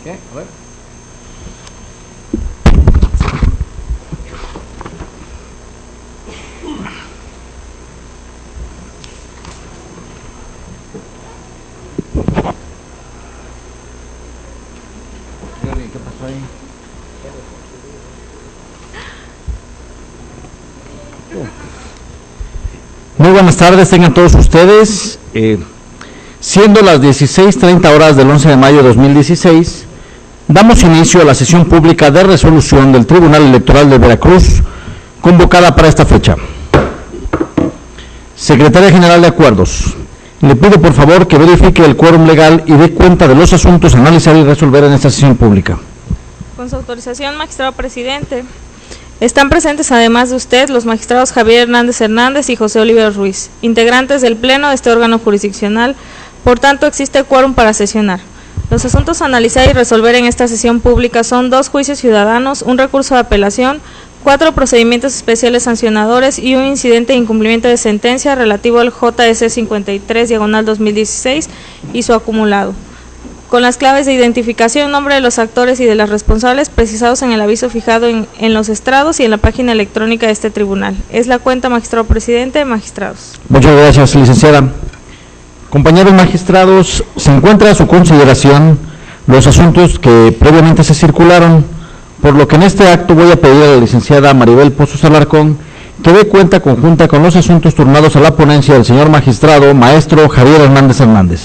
¿Qué? A ver. ¿Qué pasó ahí? Muy buenas tardes, tengan todos ustedes. Siendo las 16:30 horas del 11 de mayo de 2016, damos inicio a la sesión pública de resolución del Tribunal Electoral de Veracruz, convocada para esta fecha. Secretaria General de Acuerdos, le pido por favor que verifique el quórum legal y dé cuenta de los asuntos a analizar y resolver en esta sesión pública. Con su autorización, magistrado presidente. Están presentes, además de usted, los magistrados Javier Hernández Hernández y José Oliver Ruiz, integrantes del Pleno de este órgano jurisdiccional. Por tanto, existe quórum para sesionar. Los asuntos a analizar y resolver en esta sesión pública son 2 juicios ciudadanos, un recurso de apelación, 4 procedimientos especiales sancionadores y un incidente de incumplimiento de sentencia relativo al JS 53/2016 y su acumulado, con las claves de identificación, nombre de los actores y de las responsables precisados en el aviso fijado en los estrados y en la página electrónica de este tribunal. Es la cuenta, magistrado presidente, magistrados. Muchas gracias, licenciada. Compañeros magistrados, se encuentra a su consideración los asuntos que previamente se circularon, por lo que en este acto voy a pedir a la licenciada Maribel Pozos Alarcón que dé cuenta conjunta con los asuntos turnados a la ponencia del señor magistrado maestro Javier Hernández Hernández.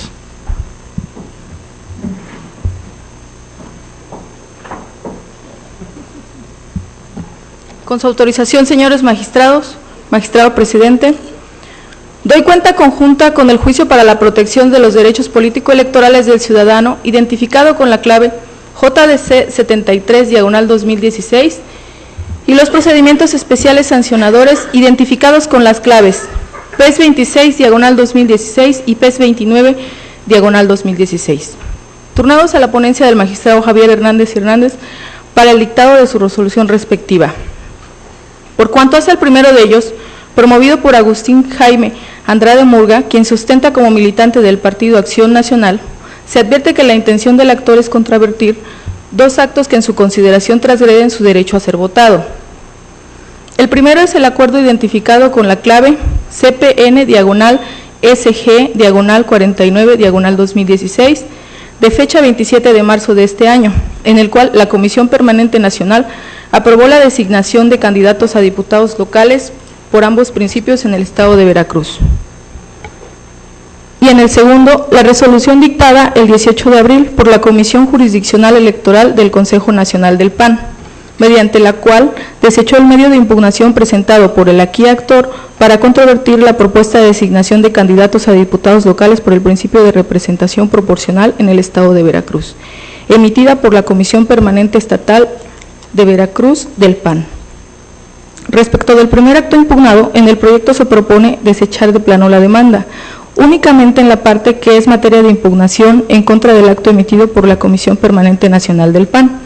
Con su autorización, señores magistrados, magistrado presidente, doy cuenta conjunta con el juicio para la protección de los derechos político-electorales del ciudadano, identificado con la clave JDC 73/2016, y los procedimientos especiales sancionadores, identificados con las claves PES 26/2016 y PES 29/2016, turnados a la ponencia del magistrado Javier Hernández Hernández para el dictado de su resolución respectiva. Por cuanto hace el primero de ellos, promovido por Agustín Jaime Andrade Murga, quien se ostenta como militante del Partido Acción Nacional, se advierte que la intención del actor es contravertir 2 actos que en su consideración transgreden su derecho a ser votado. El primero es el acuerdo identificado con la clave CPN/SG/49/2016, de fecha 27 de marzo de este año, en el cual la Comisión Permanente Nacional aprobó la designación de candidatos a diputados locales por ambos principios en el estado de Veracruz. Y en el segundo, la resolución dictada el 18 de abril por la Comisión Jurisdiccional Electoral del Consejo Nacional del PAN, mediante la cual desechó el medio de impugnación presentado por el aquí actor para controvertir la propuesta de designación de candidatos a diputados locales por el principio de representación proporcional en el estado de Veracruz, emitida por la Comisión Permanente Estatal de Veracruz del PAN. Respecto del primer acto impugnado, en el proyecto se propone desechar de plano la demanda, únicamente en la parte que es materia de impugnación en contra del acto emitido por la Comisión Permanente Nacional del PAN,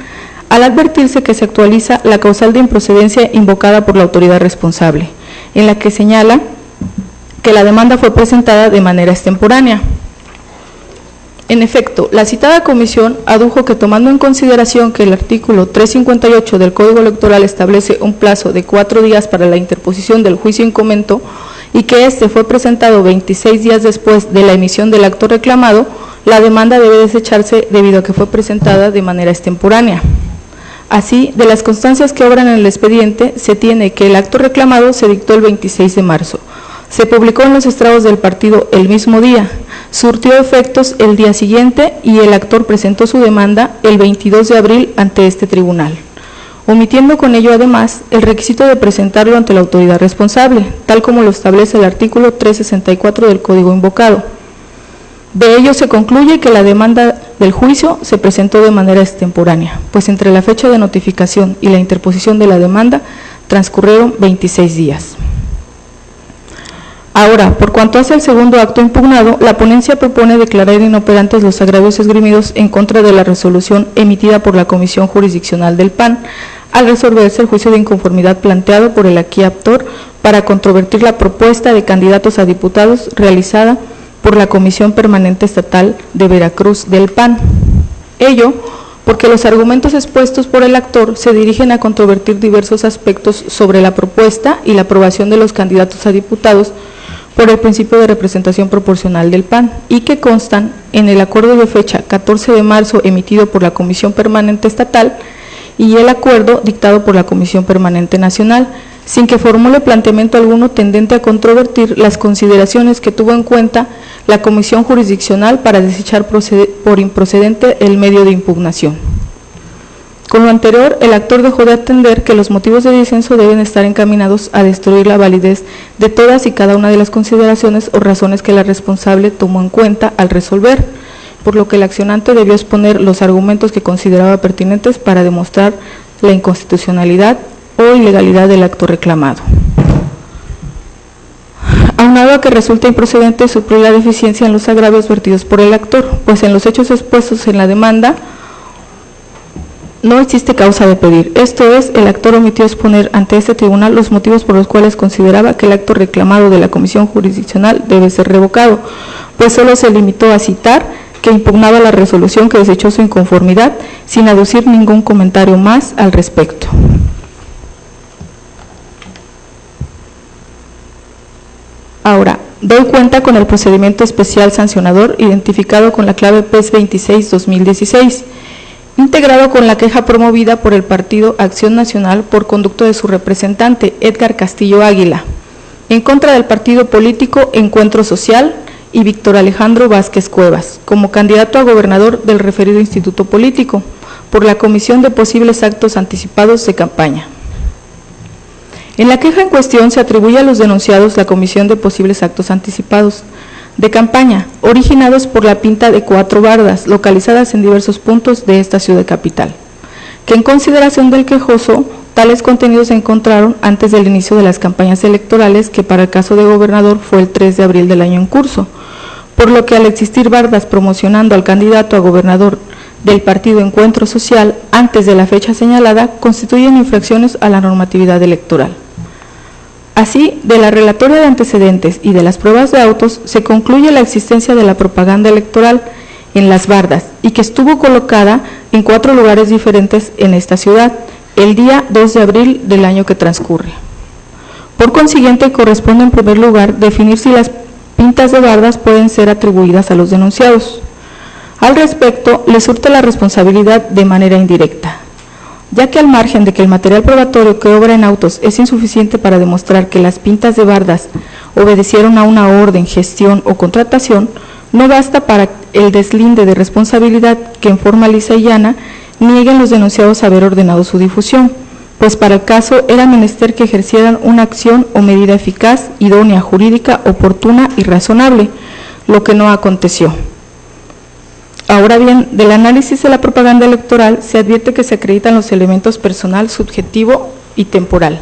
al advertirse que se actualiza la causal de improcedencia invocada por la autoridad responsable, en la que señala que la demanda fue presentada de manera extemporánea. En efecto, la citada comisión adujo que, tomando en consideración que el artículo 358 del Código Electoral establece un plazo de 4 días para la interposición del juicio en comento y que éste fue presentado 26 días después de la emisión del acto reclamado, la demanda debe desecharse debido a que fue presentada de manera extemporánea. Así, de las constancias que obran en el expediente, se tiene que el acto reclamado se dictó el 26 de marzo, se publicó en los estrados del partido el mismo día, surtió efectos el día siguiente y el actor presentó su demanda el 22 de abril ante este tribunal, omitiendo con ello además el requisito de presentarlo ante la autoridad responsable, tal como lo establece el artículo 364 del Código invocado. De ello se concluye que la demanda del juicio se presentó de manera extemporánea, pues entre la fecha de notificación y la interposición de la demanda transcurrieron 26 días. Ahora, por cuanto hace el segundo acto impugnado, la ponencia propone declarar inoperantes los agravios esgrimidos en contra de la resolución emitida por la Comisión Jurisdiccional del PAN, al resolverse el juicio de inconformidad planteado por el aquí actor para controvertir la propuesta de candidatos a diputados realizada por la Comisión Permanente Estatal de Veracruz del PAN. Ello porque los argumentos expuestos por el actor se dirigen a controvertir diversos aspectos sobre la propuesta y la aprobación de los candidatos a diputados por el principio de representación proporcional del PAN y que constan en el acuerdo de fecha 14 de marzo emitido por la Comisión Permanente Estatal y el acuerdo dictado por la Comisión Permanente Nacional, sin que formule planteamiento alguno tendente a controvertir las consideraciones que tuvo en cuenta la Comisión Jurisdiccional para desechar por improcedente el medio de impugnación. Con lo anterior, el actor dejó de atender que los motivos de disenso deben estar encaminados a destruir la validez de todas y cada una de las consideraciones o razones que la responsable tomó en cuenta al resolver, por lo que el accionante debió exponer los argumentos que consideraba pertinentes para demostrar la inconstitucionalidad o ilegalidad del acto reclamado. Aunado a que resulta improcedente suplir la deficiencia en los agravios vertidos por el actor, pues en los hechos expuestos en la demanda no existe causa de pedir. Esto es, el actor omitió exponer ante este tribunal los motivos por los cuales consideraba que el acto reclamado de la Comisión Jurisdiccional debe ser revocado, pues solo se limitó a citar que impugnaba la resolución que desechó su inconformidad, sin aducir ningún comentario más al respecto. Ahora, doy cuenta con el procedimiento especial sancionador identificado con la clave PES 26-2016, integrado con la queja promovida por el Partido Acción Nacional por conducto de su representante, Edgar Castillo Águila, en contra del partido político Encuentro Social y Víctor Alejandro Vázquez Cuevas, como candidato a gobernador del referido instituto político, por la comisión de posibles actos anticipados de campaña. En la queja en cuestión se atribuye a los denunciados la comisión de posibles actos anticipados de campaña, originados por la pinta de 4 bardas, localizadas en diversos puntos de esta ciudad capital, que en consideración del quejoso, tales contenidos se encontraron antes del inicio de las campañas electorales, que para el caso de gobernador fue el 3 de abril del año en curso, por lo que al existir bardas promocionando al candidato a gobernador del partido Encuentro Social antes de la fecha señalada, constituyen infracciones a la normatividad electoral. Así, de la relatoria de antecedentes y de las pruebas de autos, se concluye la existencia de la propaganda electoral en las bardas y que estuvo colocada en 4 lugares diferentes en esta ciudad, el día 2 de abril del año que transcurre. Por consiguiente, corresponde en primer lugar definir si las pintas de bardas pueden ser atribuidas a los denunciados. Al respecto, les surte la responsabilidad de manera indirecta, ya que al margen de que el material probatorio que obra en autos es insuficiente para demostrar que las pintas de bardas obedecieron a una orden, gestión o contratación, no basta para el deslinde de responsabilidad que en forma lisa y llana nieguen los denunciados haber ordenado su difusión, pues para el caso era menester que ejercieran una acción o medida eficaz, idónea, jurídica, oportuna y razonable, lo que no aconteció. Ahora bien, del análisis de la propaganda electoral se advierte que se acreditan los elementos personal, subjetivo y temporal.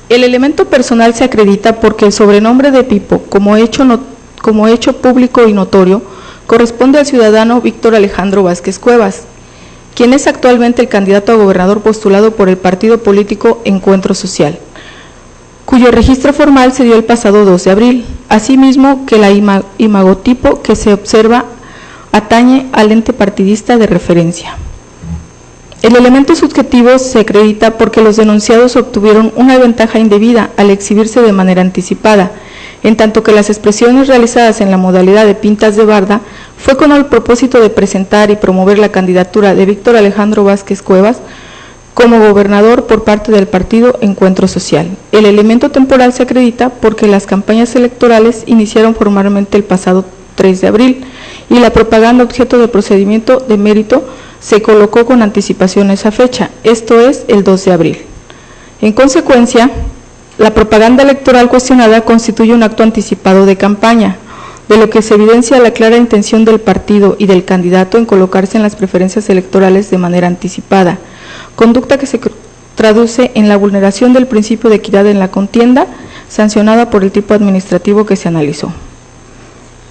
El elemento personal se acredita porque el sobrenombre de Pipo, como hecho público y notorio, corresponde al ciudadano Víctor Alejandro Vázquez Cuevas, quien es actualmente el candidato a gobernador postulado por el partido político Encuentro Social, cuyo registro formal se dio el pasado 2 de abril, asimismo que la imagotipo que se observa atañe al ente partidista de referencia. El elemento subjetivo se acredita porque los denunciados obtuvieron una ventaja indebida al exhibirse de manera anticipada, en tanto que las expresiones realizadas en la modalidad de pintas de barda fue con el propósito de presentar y promover la candidatura de Víctor Alejandro Vázquez Cuevas como gobernador por parte del partido Encuentro Social. El elemento temporal se acredita porque las campañas electorales iniciaron formalmente el pasado 3 de abril y la propaganda objeto de procedimiento de mérito se colocó con anticipación a esa fecha, esto es el 2 de abril. En consecuencia, la propaganda electoral cuestionada constituye un acto anticipado de campaña, de lo que se evidencia la clara intención del partido y del candidato en colocarse en las preferencias electorales de manera anticipada, conducta que se traduce en la vulneración del principio de equidad en la contienda, sancionada por el tipo administrativo que se analizó.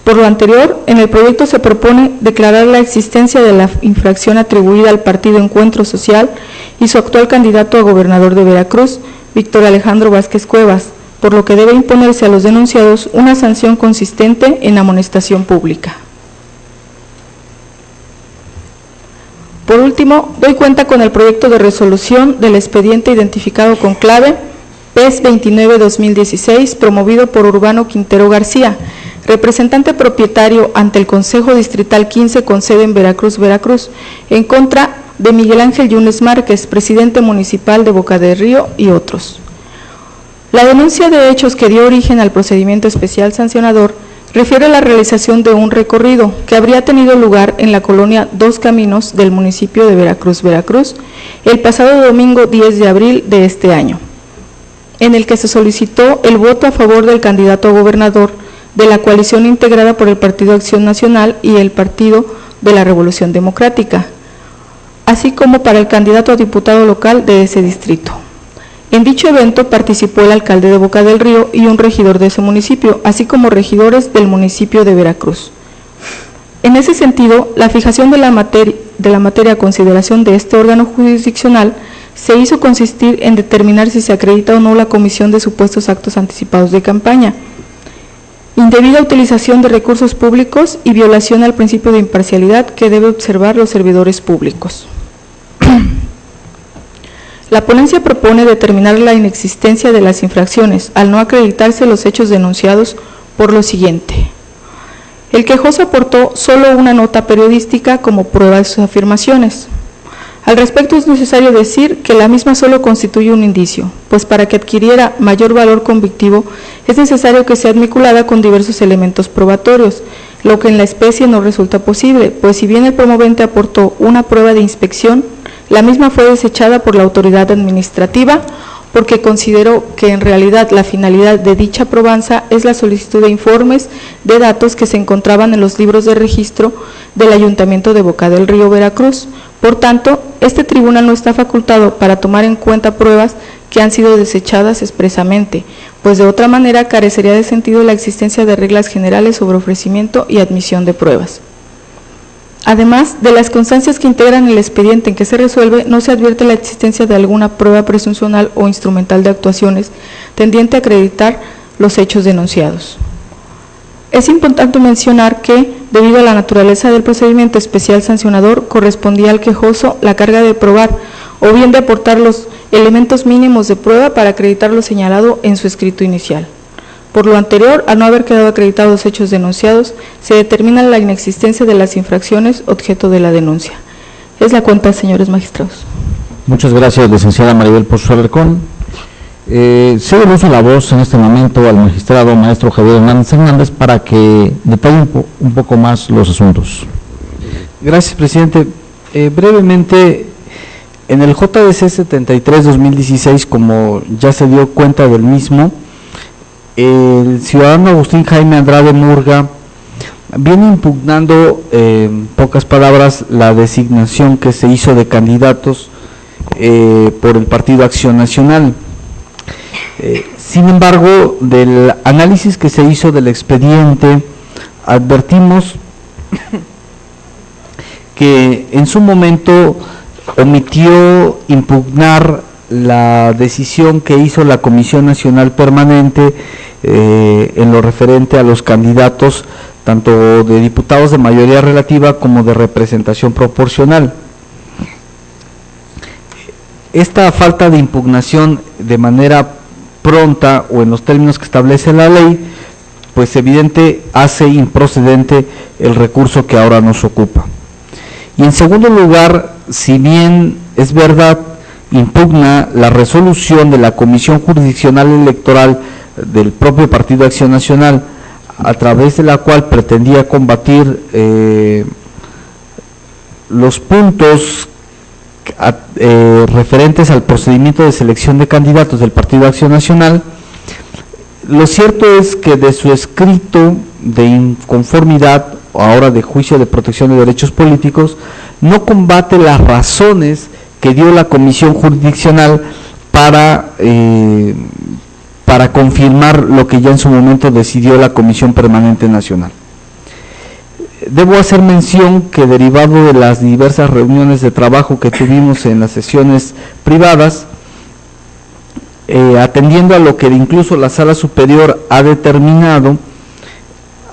Por lo anterior, en el proyecto se propone declarar la existencia de la infracción atribuida al partido Encuentro Social y su actual candidato a gobernador de Veracruz, Víctor Alejandro Vázquez Cuevas, por lo que debe imponerse a los denunciados una sanción consistente en amonestación pública. último, doy cuenta con el proyecto de resolución del expediente identificado con clave PES 29-2016, promovido por Urbano Quintero García, representante propietario ante el Consejo Distrital 15 con sede en Veracruz, Veracruz, en contra de Miguel Ángel Yunes Márquez, presidente municipal de Boca del Río y otros. La denuncia de hechos que dio origen al procedimiento especial sancionador refiere a la realización de un recorrido que habría tenido lugar en la colonia Dos Caminos del municipio de Veracruz, Veracruz, el pasado domingo 10 de abril de este año, en el que se solicitó el voto a favor del candidato a gobernador de la coalición integrada por el Partido Acción Nacional y el Partido de la Revolución Democrática, así como para el candidato a diputado local de ese distrito. En dicho evento participó el alcalde de Boca del Río y un regidor de ese municipio, así como regidores del municipio de Veracruz. En ese sentido, la fijación de la materia a consideración de este órgano jurisdiccional se hizo consistir en determinar si se acredita o no la comisión de supuestos actos anticipados de campaña, indebida utilización de recursos públicos y violación al principio de imparcialidad que debe observar los servidores públicos. La ponencia propone determinar la inexistencia de las infracciones al no acreditarse los hechos denunciados por lo siguiente. El quejoso aportó solo una nota periodística como prueba de sus afirmaciones. Al respecto es necesario decir que la misma solo constituye un indicio, pues para que adquiriera mayor valor convictivo es necesario que sea admiculada con diversos elementos probatorios, lo que en la especie no resulta posible, pues si bien el promovente aportó una prueba de inspección, la misma fue desechada por la autoridad administrativa porque consideró que en realidad la finalidad de dicha probanza es la solicitud de informes de datos que se encontraban en los libros de registro del Ayuntamiento de Boca del Río, Veracruz. Por tanto, este tribunal no está facultado para tomar en cuenta pruebas que han sido desechadas expresamente, pues de otra manera carecería de sentido la existencia de reglas generales sobre ofrecimiento y admisión de pruebas. Además de las constancias que integran el expediente en que se resuelve, no se advierte la existencia de alguna prueba presuncional o instrumental de actuaciones tendiente a acreditar los hechos denunciados. Es importante mencionar que, debido a la naturaleza del procedimiento especial sancionador, correspondía al quejoso la carga de probar o bien de aportar los elementos mínimos de prueba para acreditar lo señalado en su escrito inicial. Por lo anterior, al no haber quedado acreditados los hechos denunciados, se determina la inexistencia de las infracciones objeto de la denuncia. Es la cuenta, señores magistrados. Muchas gracias, licenciada Maribel Pozo Alarcón. Cedo el uso de la voz en este momento al magistrado maestro Javier Hernández para que detalle un poco más los asuntos. Gracias, presidente. Brevemente, en el JDC 73-2016, como ya se dio cuenta del mismo, el ciudadano Agustín Jaime Andrade Murga viene impugnando, en pocas palabras, la designación que se hizo de candidatos por el Partido Acción Nacional. Sin embargo, del análisis que se hizo del expediente, advertimos que en su momento omitió impugnar la decisión que hizo la Comisión Nacional Permanente en lo referente a los candidatos tanto de diputados de mayoría relativa como de representación proporcional. Esta falta de impugnación de manera pronta o en los términos que establece la ley, pues evidente hace improcedente el recurso que ahora nos ocupa. Y en segundo lugar, si bien es verdad, impugna la resolución de la Comisión Jurisdiccional Electoral del propio Partido Acción Nacional, a través de la cual pretendía combatir los puntos referentes al procedimiento de selección de candidatos del Partido Acción Nacional. Lo cierto es que de su escrito de inconformidad, o ahora de juicio de protección de derechos políticos, no combate las razones que dio la Comisión Jurisdiccional para confirmar lo que ya en su momento decidió la Comisión Permanente Nacional. Debo hacer mención que, derivado de las diversas reuniones de trabajo que tuvimos en las sesiones privadas, atendiendo a lo que incluso la Sala Superior ha determinado,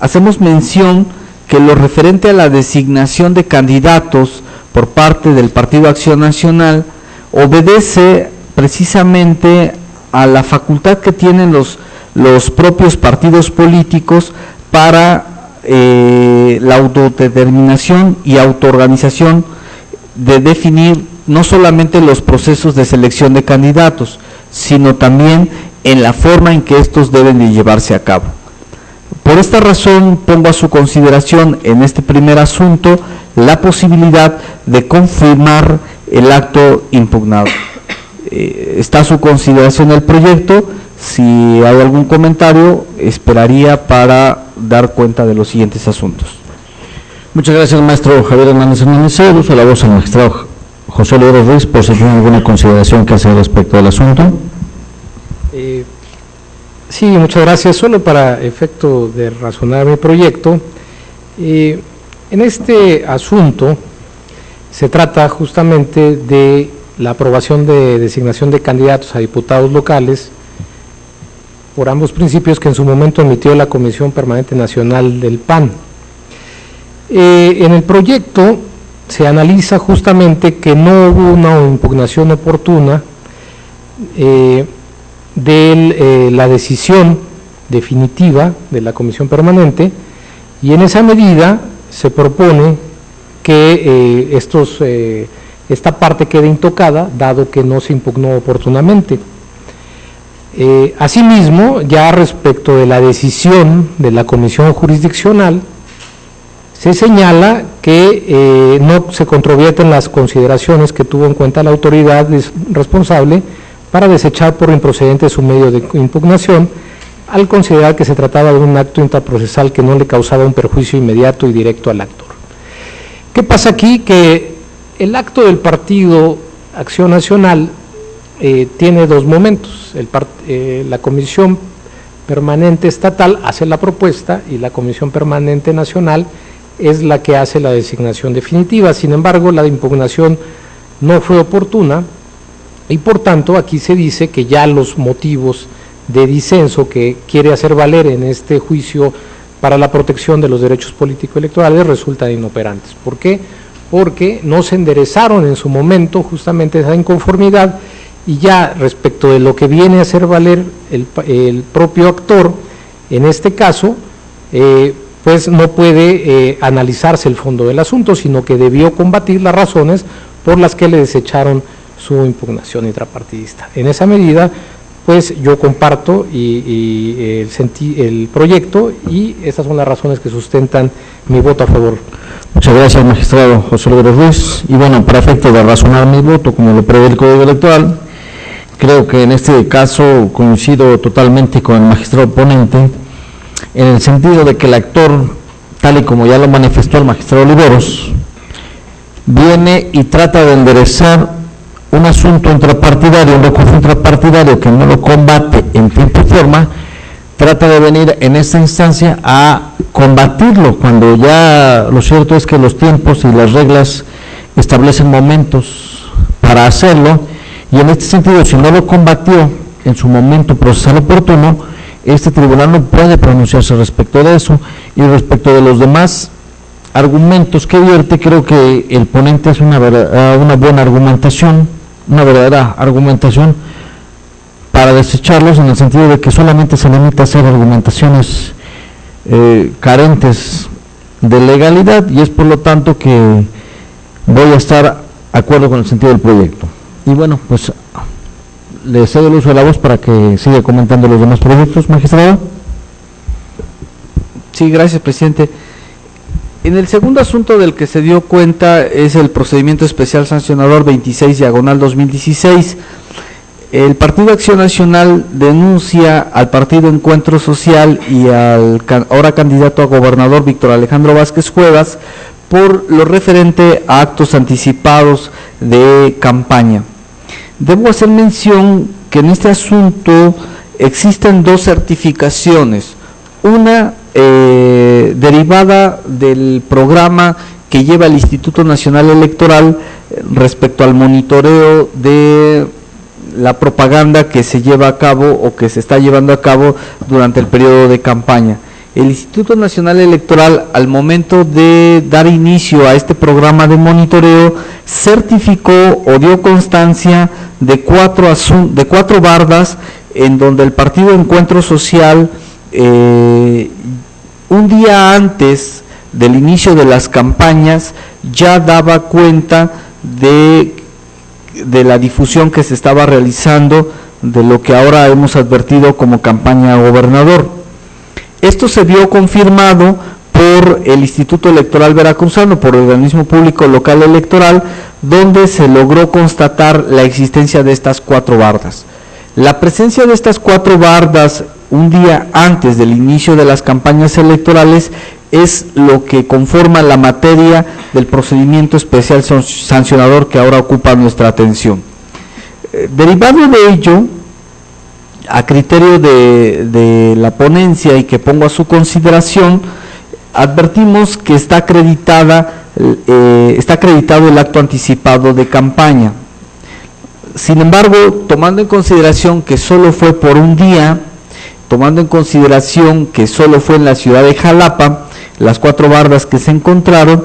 hacemos mención que lo referente a la designación de candidatos por parte del Partido Acción Nacional obedece precisamente a la facultad que tienen los propios partidos políticos para la autodeterminación y autoorganización de definir no solamente los procesos de selección de candidatos, sino también en la forma en que estos deben de llevarse a cabo. Por esta razón pongo a su consideración en este primer asunto la posibilidad de confirmar el acto impugnado. Está a su consideración el proyecto. Si hay algún comentario, esperaría para dar cuenta de los siguientes asuntos. Muchas gracias, maestro Javier Hernández Hernández. Uso la voz al magistrado José Olivero Ruiz por si tiene alguna consideración que hacer respecto del asunto. Sí, muchas gracias. Solo para efecto de razonar mi proyecto, en este asunto se trata justamente de la aprobación de designación de candidatos a diputados locales por ambos principios que en su momento emitió la Comisión Permanente Nacional del PAN. En el proyecto se analiza justamente que no hubo una impugnación oportuna de la decisión definitiva de la Comisión Permanente, y en esa medida se propone que esta parte quede intocada, dado que no se impugnó oportunamente. Asimismo, ya respecto de la decisión de la Comisión Jurisdiccional, se señala que no se controvierten las consideraciones que tuvo en cuenta la autoridad responsable para desechar por improcedente su medio de impugnación, al considerar que se trataba de un acto intraprocesal que no le causaba un perjuicio inmediato y directo al actor. ¿Qué pasa aquí? Que el acto del Partido Acción Nacional tiene dos momentos. La Comisión Permanente Estatal hace la propuesta y la Comisión Permanente Nacional es la que hace la designación definitiva. Sin embargo, la impugnación no fue oportuna y por tanto aquí se dice que ya los motivos de disenso que quiere hacer valer en este juicio para la protección de los derechos político-electorales resultan inoperantes. ¿Por qué? Porque no se enderezaron en su momento justamente esa inconformidad, y ya respecto de lo que viene a hacer valer el propio actor, en este caso, pues no puede analizarse el fondo del asunto, sino que debió combatir las razones por las que le desecharon su impugnación intrapartidista. En esa medida, pues yo comparto el proyecto, y estas son las razones que sustentan mi voto a favor. Muchas gracias, magistrado José Olivero Ruiz. Y bueno, para efecto de razonar mi voto, como lo prevé el Código Electoral, creo que en este caso coincido totalmente con el magistrado ponente, en el sentido de que el actor, tal y como ya lo manifestó el magistrado Oliveros, viene y trata de enderezar un asunto intrapartidario, un recurso intrapartidario que no lo combate en tiempo y forma, trata de venir en esta instancia a combatirlo, cuando ya lo cierto es que los tiempos y las reglas establecen momentos para hacerlo, y en este sentido, si no lo combatió en su momento procesal oportuno, este tribunal no puede pronunciarse respecto de eso. Y respecto de los demás argumentos que vierte, creo que el ponente hace una buena argumentación, una verdadera argumentación para desecharlos, en el sentido de que solamente se limita a hacer argumentaciones carentes de legalidad, y es por lo tanto que voy a estar de acuerdo con el sentido del proyecto. Y bueno, pues le cedo el uso de la voz para que siga comentando los demás proyectos, magistrado. Sí, gracias, presidente. En el segundo asunto del que se dio cuenta es el procedimiento especial sancionador 26/2016. El Partido Acción Nacional denuncia al Partido Encuentro Social y al ahora candidato a gobernador Víctor Alejandro Vázquez Cuevas por lo referente a actos anticipados de campaña. Debo hacer mención que en este asunto existen dos certificaciones, una derivada del programa que lleva el Instituto Nacional Electoral respecto al monitoreo de la propaganda que se lleva a cabo o que se está llevando a cabo durante el periodo de campaña, el Instituto Nacional Electoral, al momento de dar inicio a este programa de monitoreo, certificó o dio constancia de cuatro bardas en donde el Partido Encuentro Social, un día antes del inicio de las campañas, ya daba cuenta de la difusión que se estaba realizando de lo que ahora hemos advertido como campaña a gobernador. Esto se vio confirmado por el Instituto Electoral Veracruzano, por el Organismo Público Local Electoral, donde se logró constatar la existencia de estas cuatro bardas. La presencia de estas cuatro bardas un día antes del inicio de las campañas electorales es lo que conforma la materia del procedimiento especial sancionador que ahora ocupa nuestra atención. Derivado de ello, a criterio de la ponencia y que pongo a su consideración, advertimos que está acreditado el acto anticipado de campaña. Sin embargo, tomando en consideración que solo fue por un día, tomando en consideración que solo fue en la ciudad de Jalapa, las cuatro bardas que se encontraron,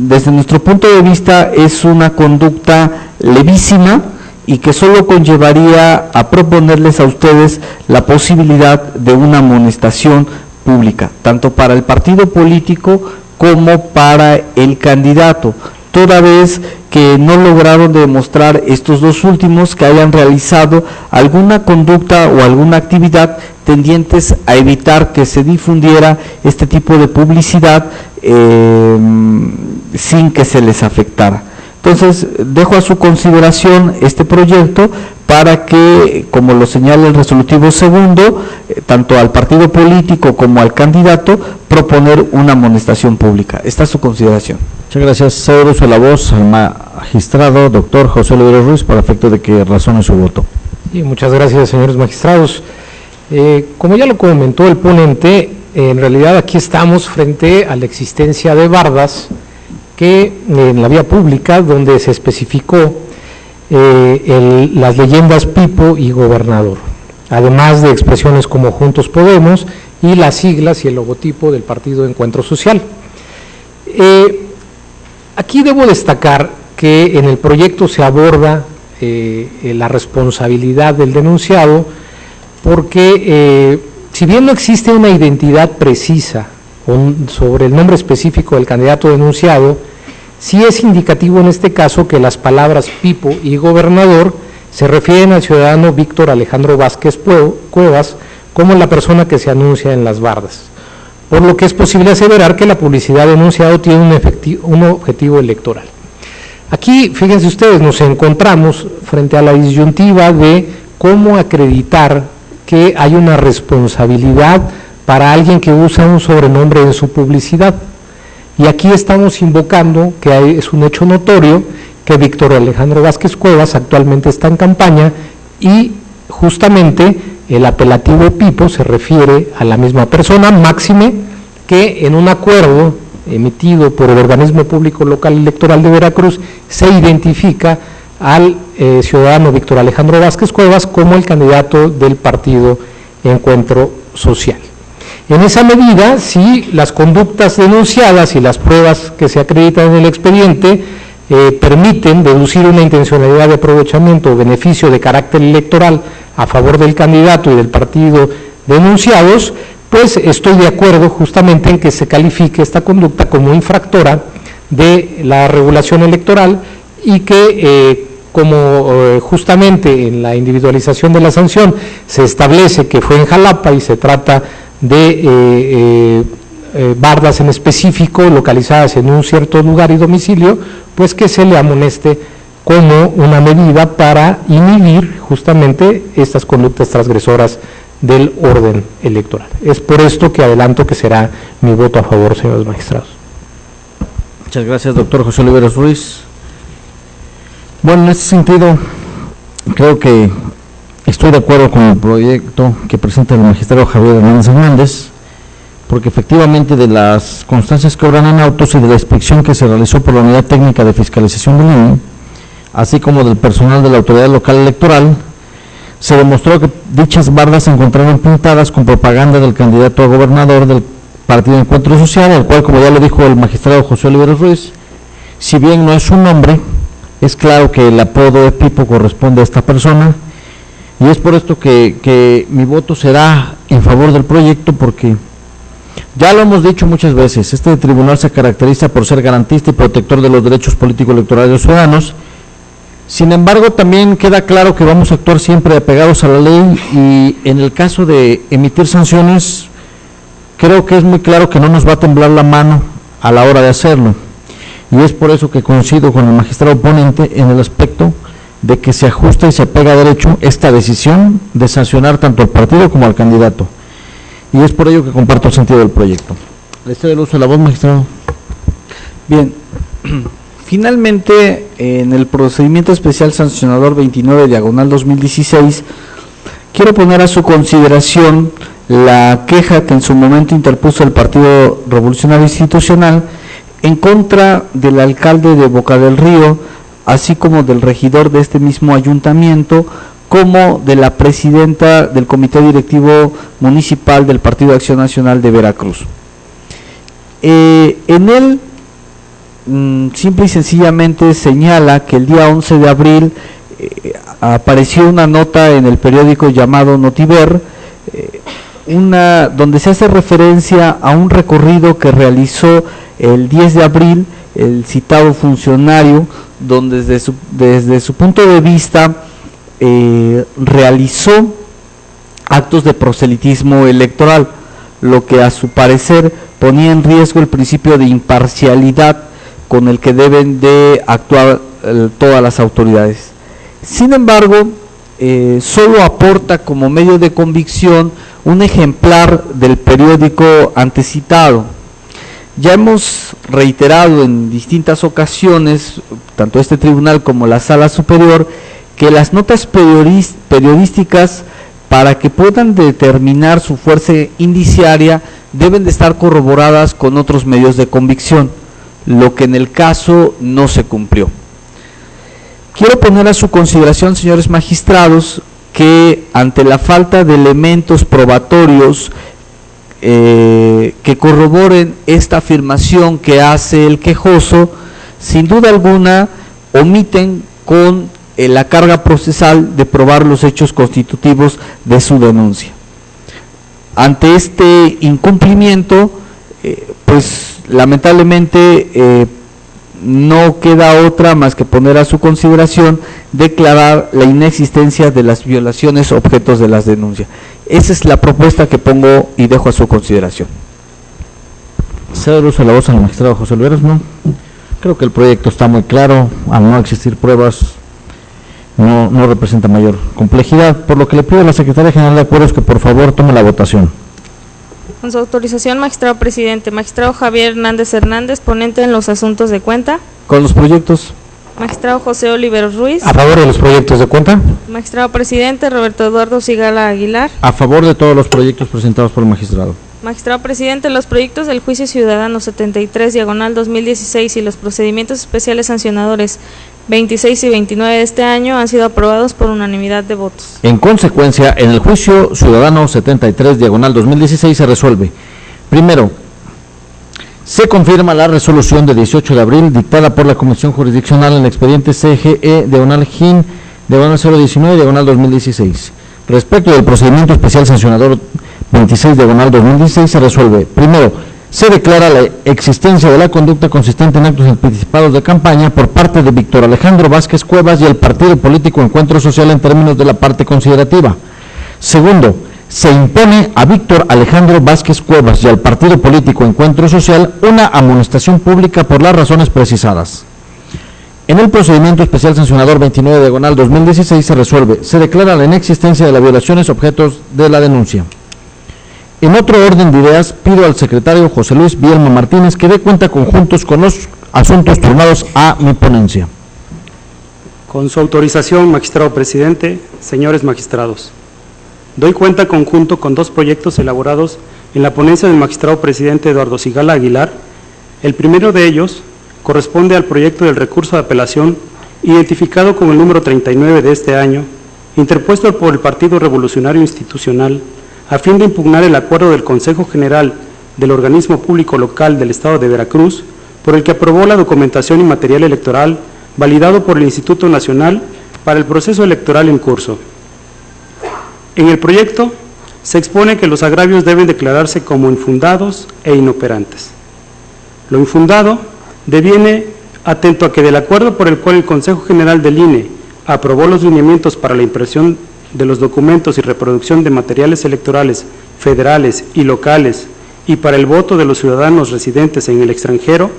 desde nuestro punto de vista es una conducta levísima y que solo conllevaría a proponerles a ustedes la posibilidad de una amonestación pública, tanto para el partido político como para el candidato, toda vez que no lograron demostrar estos dos últimos que hayan realizado alguna conducta o alguna actividad tendientes a evitar que se difundiera este tipo de publicidad sin que se les afectara. Entonces, dejo a su consideración este proyecto para que, como lo señala el resolutivo segundo, tanto al partido político como al candidato, proponer una amonestación pública. Está a su consideración. Muchas gracias. Cedo uso la voz al magistrado doctor José Oliveros Ruiz para efecto de que razone su voto. Y muchas gracias, señores magistrados. Como ya lo comentó el ponente, en realidad aquí estamos frente a la existencia de bardas que en la vía pública, donde se especificó las leyendas Pipo y Gobernador, además de expresiones como Juntos Podemos y las siglas y el logotipo del Partido Encuentro Social. Aquí debo destacar que en el proyecto se aborda la responsabilidad del denunciado, porque si bien no existe una identidad precisa sobre el nombre específico del candidato denunciado, sí es indicativo en este caso que las palabras Pipo y Gobernador se refieren al ciudadano Víctor Alejandro Vázquez Cuevas como la persona que se anuncia en las bardas, por lo que es posible aseverar que la publicidad denunciado tiene un objetivo electoral. Aquí, fíjense ustedes, nos encontramos frente a la disyuntiva de cómo acreditar que hay una responsabilidad para alguien que usa un sobrenombre en su publicidad. Y aquí estamos invocando que es un hecho notorio que Víctor Alejandro Vázquez Cuevas actualmente está en campaña y justamente el apelativo Pipo se refiere a la misma persona, máxime que en un acuerdo emitido por el Organismo Público Local Electoral de Veracruz se identifica al ciudadano Víctor Alejandro Vázquez Cuevas como el candidato del Partido Encuentro Social. En esa medida, si las conductas denunciadas y las pruebas que se acreditan en el expediente permiten deducir una intencionalidad de aprovechamiento o beneficio de carácter electoral a favor del candidato y del partido denunciados, pues estoy de acuerdo justamente en que se califique esta conducta como infractora de la regulación electoral y que como justamente en la individualización de la sanción se establece que fue en Jalapa y se trata de bardas en específico localizadas en un cierto lugar y domicilio, pues que se le amoneste como una medida para inhibir justamente estas conductas transgresoras del orden electoral. Es por esto que adelanto que será mi voto a favor, señores magistrados. Muchas gracias, doctor José Oliveros Ruiz. Bueno, en este sentido, creo que estoy de acuerdo con el proyecto que presenta el magistrado Javier Hernández, porque efectivamente de las constancias que obran en autos y de la inspección que se realizó por la Unidad Técnica de Fiscalización del INE, así como del personal de la Autoridad Local Electoral, se demostró que dichas bardas se encontraron pintadas con propaganda del candidato a gobernador del Partido Encuentro Social, el cual, como ya lo dijo el magistrado José Oliveros Ruiz, si bien no es su nombre, es claro que el apodo de Pipo corresponde a esta persona, y es por esto que mi voto será en favor del proyecto, porque ya lo hemos dicho muchas veces, este tribunal se caracteriza por ser garantista y protector de los derechos político-electorales de los ciudadanos. Sin embargo, también queda claro que vamos a actuar siempre apegados a la ley, y en el caso de emitir sanciones, creo que es muy claro que no nos va a temblar la mano a la hora de hacerlo, y es por eso que coincido con el magistrado ponente en el aspecto de que se ajusta y se apega a derecho esta decisión de sancionar tanto al partido como al candidato, y es por ello que comparto el sentido del proyecto. Le cedo el uso de la voz, magistrado. Bien, finalmente, en el procedimiento especial sancionador 29/2016, quiero poner a su consideración la queja que en su momento interpuso el Partido Revolucionario Institucional en contra del alcalde de Boca del Río, así como del regidor de este mismo ayuntamiento, como de la presidenta del Comité Directivo Municipal del Partido de Acción Nacional de Veracruz. En él, simple y sencillamente señala que el día 11 de abril apareció una nota en el periódico llamado Notiver, donde se hace referencia a un recorrido que realizó el 10 de abril el citado funcionario, donde desde su punto de vista realizó actos de proselitismo electoral, lo que a su parecer ponía en riesgo el principio de imparcialidad con el que deben de actuar todas las autoridades. Sin embargo, solo aporta como medio de convicción un ejemplar del periódico antecitado. Ya hemos reiterado en distintas ocasiones, tanto este tribunal como la Sala Superior, que las notas periodísticas, para que puedan determinar su fuerza indiciaria, deben de estar corroboradas con otros medios de convicción, lo que en el caso no se cumplió. Quiero poner a su consideración, señores magistrados, que ante la falta de elementos probatorios que corroboren esta afirmación que hace el quejoso, sin duda alguna omiten con la carga procesal de probar los hechos constitutivos de su denuncia. Ante este incumplimiento, pues lamentablemente no queda otra más que poner a su consideración declarar la inexistencia de las violaciones objetos de las denuncias. Esa es la propuesta que pongo y dejo a su consideración. Cedo el uso de la voz al magistrado José Oliveros. No, creo que el proyecto está muy claro, al no existir pruebas no representa mayor complejidad, por lo que le pido a la Secretaria General de Acuerdos que por favor tome la votación. Con su autorización, magistrado presidente. Magistrado Javier Hernández Hernández, ponente en los asuntos de cuenta. Con los proyectos. Magistrado José Oliveros Ruiz. A favor de los proyectos de cuenta. Magistrado presidente Roberto Eduardo Sigala Aguilar. A favor de todos los proyectos presentados por el magistrado. Magistrado presidente, los proyectos del juicio ciudadano 73/2016 y los procedimientos especiales sancionadores 26 y 29 de este año han sido aprobados por unanimidad de votos. En consecuencia, en el juicio ciudadano 73/2016 se resuelve: primero, se confirma la resolución de 18 de abril dictada por la Comisión Jurisdiccional en el expediente CGE/GIN 019/2016. Respecto del procedimiento especial sancionador 26/2016 se resuelve: primero, se declara la existencia de la conducta consistente en actos anticipados de campaña por parte de Víctor Alejandro Vázquez Cuevas y el partido político Encuentro Social en términos de la parte considerativa. Segundo, se impone a Víctor Alejandro Vázquez Cuevas y al partido político Encuentro Social una amonestación pública por las razones precisadas. En el procedimiento especial sancionador 29/2016 se resuelve: se declara la inexistencia de las violaciones objetos de la denuncia. En otro orden de ideas, pido al secretario José Luis Bielma Martínez que dé cuenta conjuntos con los asuntos turnados a mi ponencia. Con su autorización, magistrado presidente, señores magistrados, doy cuenta conjunto con dos proyectos elaborados en la ponencia del magistrado presidente Eduardo Sigala Aguilar. El primero de ellos corresponde al proyecto del recurso de apelación identificado como el número 39 de este año, interpuesto por el Partido Revolucionario Institucional, a fin de impugnar el acuerdo del Consejo General del Organismo Público Local del Estado de Veracruz, por el que aprobó la documentación y material electoral validado por el Instituto Nacional para el proceso electoral en curso. En el proyecto se expone que los agravios deben declararse como infundados e inoperantes. Lo infundado deviene atento a que del acuerdo por el cual el Consejo General del INE aprobó los lineamientos para la impresión de los documentos y reproducción de materiales electorales federales y locales y para el voto de los ciudadanos residentes en el extranjero,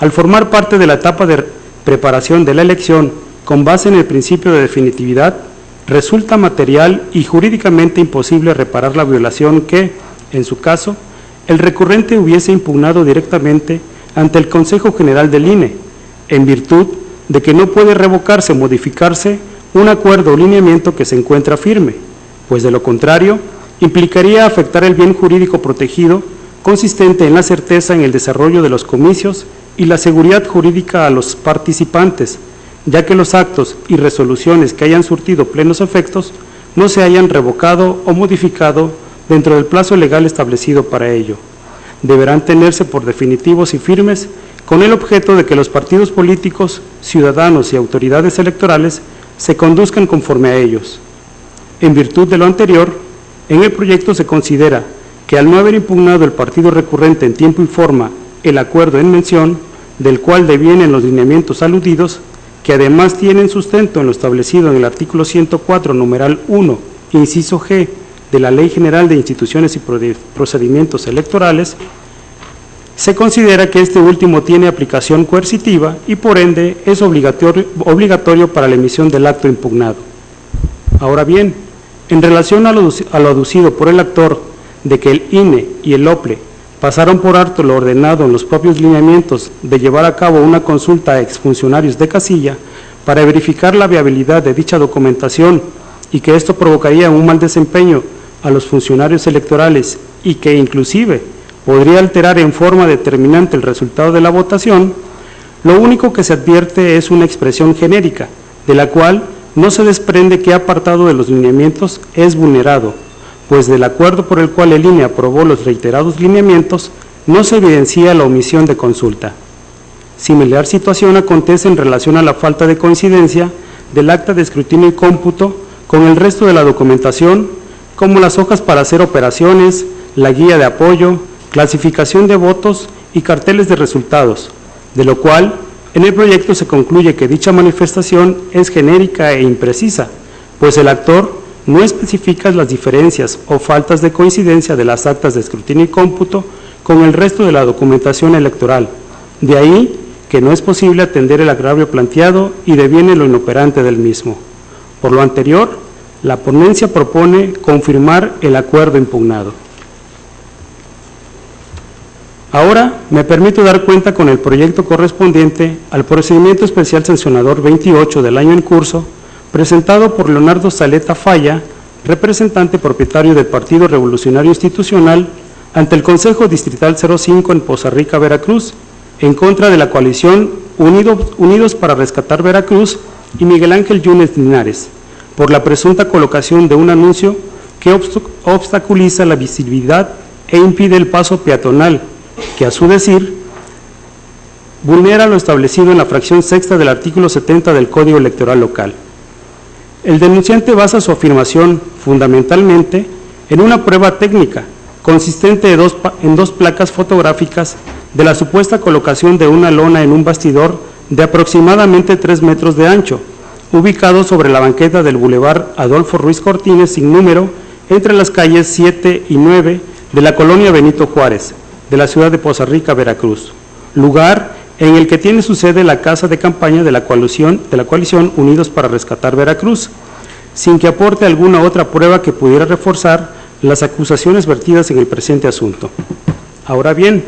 al formar parte de la etapa de preparación de la elección con base en el principio de definitividad, resulta material y jurídicamente imposible reparar la violación que, en su caso, el recurrente hubiese impugnado directamente ante el Consejo General del INE, en virtud de que no puede revocarse o modificarse un acuerdo o lineamiento que se encuentra firme, pues de lo contrario implicaría afectar el bien jurídico protegido consistente en la certeza en el desarrollo de los comicios y la seguridad jurídica a los participantes, ya que los actos y resoluciones que hayan surtido plenos efectos no se hayan revocado o modificado dentro del plazo legal establecido para ello. Deberán tenerse por definitivos y firmes con el objeto de que los partidos políticos, ciudadanos y autoridades electorales se conduzcan conforme a ellos. En virtud de lo anterior, en el proyecto se considera que al no haber impugnado el partido recurrente en tiempo y forma el acuerdo en mención, del cual devienen los lineamientos aludidos, que además tienen sustento en lo establecido en el artículo 104, numeral 1, inciso G, de la Ley General de Instituciones y Procedimientos Electorales, se considera que este último tiene aplicación coercitiva y por ende es obligatorio para la emisión del acto impugnado. Ahora bien, en relación a lo aducido por el actor de que el INE y el OPLE pasaron por alto lo ordenado en los propios lineamientos de llevar a cabo una consulta a exfuncionarios de casilla para verificar la viabilidad de dicha documentación y que esto provocaría un mal desempeño a los funcionarios electorales y que inclusive podría alterar en forma determinante el resultado de la votación, lo único que se advierte es una expresión genérica, de la cual no se desprende qué apartado de los lineamientos es vulnerado, pues del acuerdo por el cual el INE aprobó los reiterados lineamientos no se evidencia la omisión de consulta. Similar situación acontece en relación a la falta de coincidencia del acta de escrutinio y cómputo con el resto de la documentación, como las hojas para hacer operaciones, la guía de apoyo, clasificación de votos y carteles de resultados, de lo cual en el proyecto se concluye que dicha manifestación es genérica e imprecisa, pues el actor no especifica las diferencias o faltas de coincidencia de las actas de escrutinio y cómputo con el resto de la documentación electoral. De ahí que no es posible atender el agravio planteado y deviene lo inoperante del mismo. Por lo anterior, la ponencia propone confirmar el acuerdo impugnado. Ahora me permito dar cuenta con el proyecto correspondiente al procedimiento especial sancionador 28 del año en curso, presentado por Leonardo Saleta Falla, representante propietario del Partido Revolucionario Institucional, ante el Consejo Distrital 05 en Poza Rica, Veracruz, en contra de la coalición Unidos para Rescatar Veracruz y Miguel Ángel Yunes Linares, por la presunta colocación de un anuncio que obstaculiza la visibilidad e impide el paso peatonal, que a su decir vulnera lo establecido en la fracción sexta del artículo 70 del Código Electoral Local. El denunciante basa su afirmación fundamentalmente en una prueba técnica consistente en dos placas fotográficas de la supuesta colocación de una lona en un bastidor de aproximadamente 3 metros de ancho, ubicado sobre la banqueta del Boulevard Adolfo Ruiz Cortines sin número entre las calles 7 y 9 de la colonia Benito Juárez, de la ciudad de Poza Rica, Veracruz, lugar en el que tiene su sede la casa de campaña de la coalición Unidos para Rescatar Veracruz, sin que aporte alguna otra prueba que pudiera reforzar las acusaciones vertidas en el presente asunto. Ahora bien,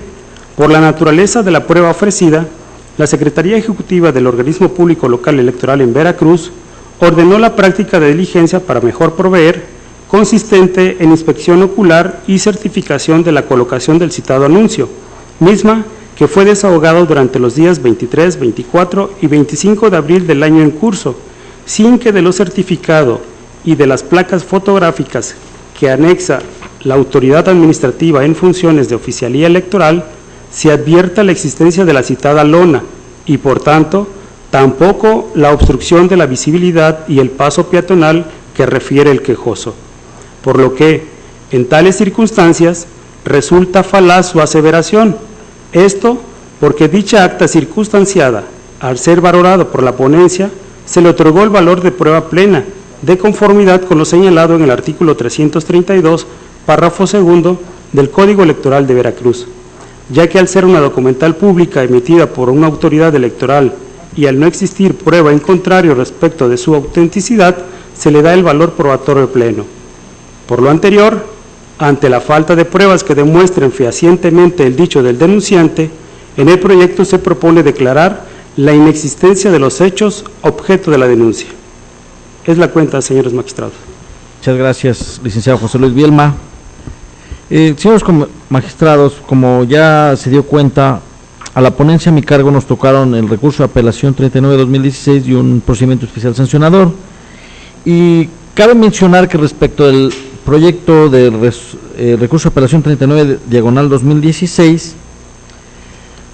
por la naturaleza de la prueba ofrecida, la Secretaría Ejecutiva del Organismo Público Local Electoral en Veracruz ordenó la práctica de diligencia para mejor proveer, consistente en inspección ocular y certificación de la colocación del citado anuncio, misma que fue desahogado durante los días 23, 24 y 25 de abril del año en curso, sin que de lo certificado y de las placas fotográficas que anexa la autoridad administrativa en funciones de oficialía electoral, se advierta la existencia de la citada lona y, por tanto, tampoco la obstrucción de la visibilidad y el paso peatonal que refiere el quejoso. Por lo que, en tales circunstancias, resulta falaz su aseveración. Esto porque dicha acta circunstanciada, al ser valorado por la ponencia, se le otorgó el valor de prueba plena, de conformidad con lo señalado en el artículo 332, párrafo segundo del Código Electoral de Veracruz, ya que al ser una documental pública emitida por una autoridad electoral y al no existir prueba en contrario respecto de su autenticidad, se le da el valor probatorio pleno. Por lo anterior, ante la falta de pruebas que demuestren fehacientemente el dicho del denunciante, en el proyecto se propone declarar la inexistencia de los hechos objeto de la denuncia. Es la cuenta, señores magistrados. Muchas gracias, licenciado José Luis Bielma. Señores magistrados, como ya se dio cuenta, a la ponencia a mi cargo nos tocaron el recurso de apelación 39-2016 y un procedimiento especial sancionador. Y cabe mencionar que respecto del proyecto de recurso de apelación 39/2016,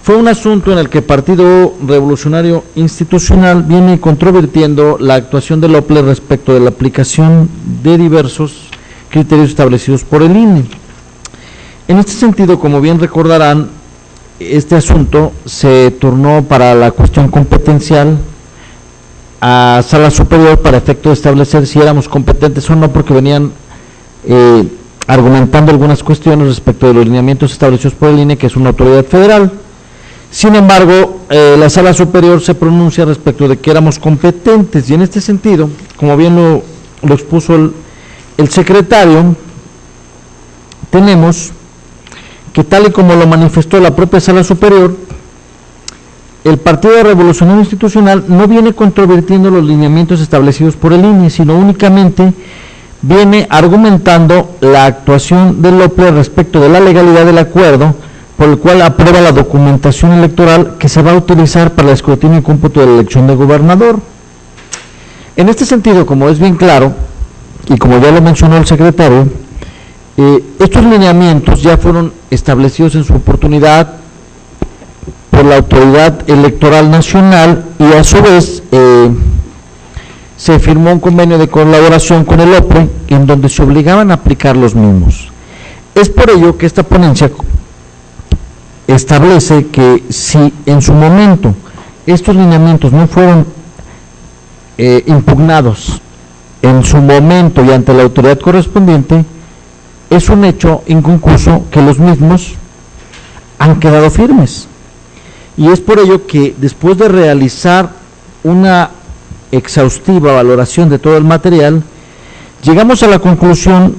fue un asunto en el que el Partido Revolucionario Institucional viene controvirtiendo la actuación del OPLE respecto de la aplicación de diversos criterios establecidos por el INE. En este sentido, como bien recordarán, este asunto se turnó para la cuestión competencial a Sala Superior para efecto de establecer si éramos competentes o no, porque venían argumentando algunas cuestiones respecto de los lineamientos establecidos por el INE, que es una autoridad federal. Sin embargo, la Sala Superior se pronuncia respecto de que éramos competentes, y en este sentido, como bien lo expuso el secretario, tenemos que, tal y como lo manifestó la propia Sala Superior, el Partido Revolucionario Institucional no viene controvirtiendo los lineamientos establecidos por el INE, sino únicamente viene argumentando la actuación del OPLE respecto de la legalidad del acuerdo por el cual aprueba la documentación electoral que se va a utilizar para el escrutinio y cómputo de la elección de gobernador. En este sentido, como es bien claro, y como ya lo mencionó el secretario, estos lineamientos ya fueron establecidos en su oportunidad por la Autoridad Electoral Nacional, y a su vez se firmó un convenio de colaboración con el OPLE en donde se obligaban a aplicar los mismos. Es por ello que esta ponencia establece que si en su momento estos lineamientos no fueron impugnados en su momento y ante la autoridad correspondiente, es un hecho inconcluso que los mismos han quedado firmes. Y es por ello que, después de realizar una exhaustiva valoración de todo el material, llegamos a la conclusión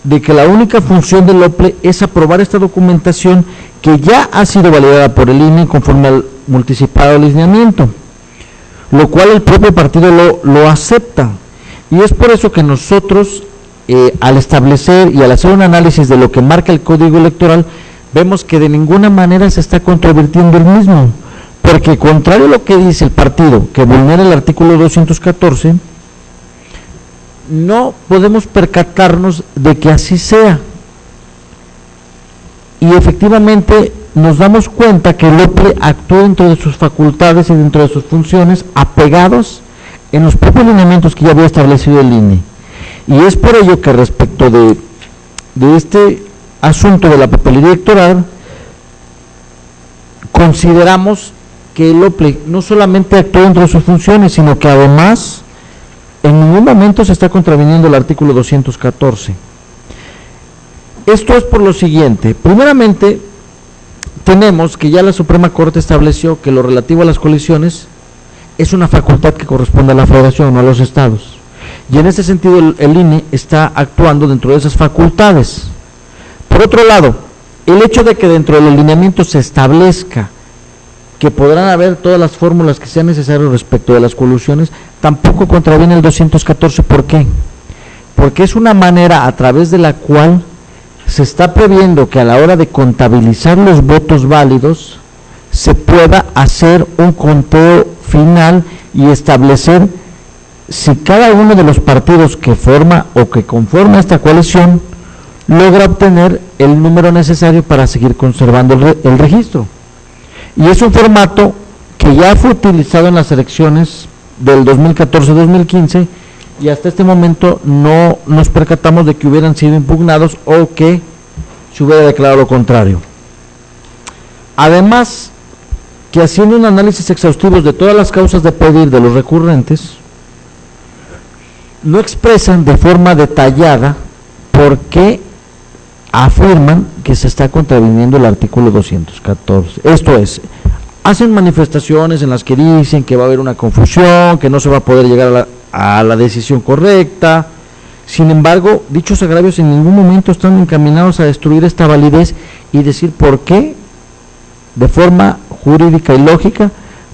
de que la única función del OPLE es aprobar esta documentación que ya ha sido validada por el INE conforme al multicipado lineamiento, lo cual el propio partido lo acepta. Y es por eso que nosotros, al establecer y al hacer un análisis de lo que marca el Código Electoral, vemos que de ninguna manera se está controvirtiendo el mismo, porque contrario a lo que dice el partido, que vulnera el artículo 214, no podemos percatarnos de que así sea. Y efectivamente nos damos cuenta que el OPLE actuó dentro de sus facultades y dentro de sus funciones, apegados en los propios lineamientos que ya había establecido el INE. Y es por ello que, respecto de este asunto de la papelería electoral, consideramos que el OPLE no solamente actuó dentro de sus funciones, sino que además en ningún momento se está contraviniendo el artículo 214. Esto es por lo siguiente: primeramente, tenemos que ya la Suprema Corte estableció que lo relativo a las colisiones es una facultad que corresponde a la Federación, no a los estados, y en ese sentido el INE está actuando dentro de esas facultades. Por otro lado, el hecho de que dentro del lineamiento se establezca que podrán haber todas las fórmulas que sean necesarias respecto de las colusiones, tampoco contraviene el 214. ¿Por qué? Porque es una manera a través de la cual se está previendo que a la hora de contabilizar los votos válidos se pueda hacer un conteo final y establecer si cada uno de los partidos que forma o que conforma esta coalición logra obtener el número necesario para seguir conservando el registro. Y es un formato que ya fue utilizado en las elecciones del 2014-2015 y hasta este momento no nos percatamos de que hubieran sido impugnados o que se hubiera declarado lo contrario. Además, que haciendo un análisis exhaustivo de todas las causas de pedir de los recurrentes, no expresan de forma detallada por qué afirman que se está contraviniendo el artículo 214. Esto es, hacen manifestaciones en las que dicen que va a haber una confusión, que no se va a poder llegar a la decisión correcta. Sin embargo, dichos agravios en ningún momento están encaminados a destruir esta validez y decir por qué, de forma jurídica y lógica,